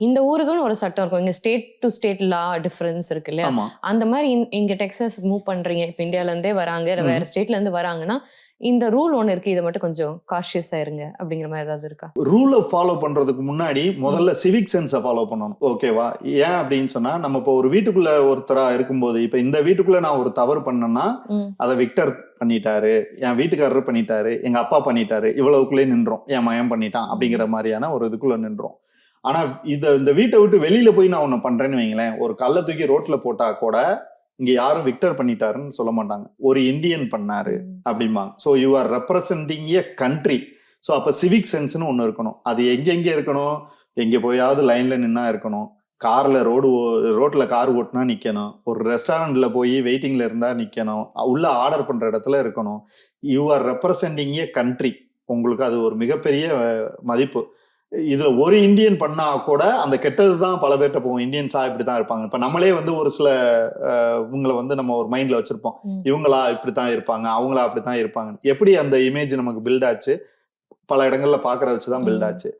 இந்த ஊருக்குன்னு ஒரு சட்டம் இருக்கும். இங்க state to state law difference இருக்கு இல்லையா? ஆமா. அந்த மாதிரி இங்க டெக்சாஸ் மூவ் பண்றீங்க, இப்ப இந்தியால இருந்தே வராங்க, இல்ல வேற ஸ்டேட்ல இருந்து வராங்கன்னா, இந்த ரூல் ஒண்ணு இருக்கு, இதை மட்டும் கொஞ்சம் காஷியஸா இருங்க அப்படிங்கிற மாதிரி ஏதாவது இருக்கா? ரூலை ஃபாலோ பண்றதுக்கு முன்னாடி முதல்ல சிவிக் சென்ஸை ஃபாலோ பண்ணணும். ஓகேவா? ஏன் அப்படின்னு சொன்னா, நம்ம இப்போ ஒரு வீட்டுக்குள்ள ஒருத்தரா இருக்கும்போது, இப்ப இந்த வீட்டுக்குள்ள நான் ஒரு தவறு பண்ணேன்னா அதை விக்டர் பண்ணிட்டாரு, என் வீட்டுக்காரர் பண்ணிட்டாரு, எங்க அப்பா பண்ணிட்டாரு, இவ்வளவுக்குள்ளே நின்றோம், என் மயம் பண்ணிட்டான் அப்படிங்கிற மாதிரியான ஒரு இதுக்குள்ள நின்றோம். ஆனா இந்த வீட்டை விட்டு வெளியில போய் நான் ஒண்ணு பண்றேன்னு வைங்களேன், ஒரு கல்லை தூக்கி ரோட்ல போட்டா கூட இங்க யாரும் விக்டர் பண்ணிட்டாருன்னு சொல்ல மாட்டாங்க, ஒரு இந்தியன் பண்ணாரு அப்படிம்பாங்க. So you are representing a country. So அப்ப சிவிக் சென்ஸ்னு ஒண்ணு இருக்கணும். அது எங்க இருக்கணும்? எங்க போயாவது லைன்ல நின்னா இருக்கணும், ரோட்ல கார் ஓட்டுனா நிக்கணும், ஒரு ரெஸ்டாரண்ட்ல போய் வெயிட்டிங்ல இருந்தா நிக்கணும், உள்ள ஆர்டர் பண்ற இடத்துல இருக்கணும். You are representing a country. உங்களுக்கு அது ஒரு மிகப்பெரிய மதிப்பு. இதுல ஒரு இந்தியன் பண்ணா கூட அந்த கெட்டதுதான் பல பேர்ட்ட போகும். இந்தியன்ஸா இப்படித்தான் இருப்பாங்க. இப்ப நம்மளே ஒரு சில இவங்களை நம்ம ஒரு மைண்ட்ல வச்சிருப்போம், இவங்களா இப்படித்தான் இருப்பாங்க, அவங்களா அப்படித்தான் இருப்பாங்க. எப்படி அந்த இமேஜ் நமக்கு பில்ட் ஆச்சு? பல இடங்கள்ல பாக்குற வச்சுதான் பில்ட் ஆச்சு.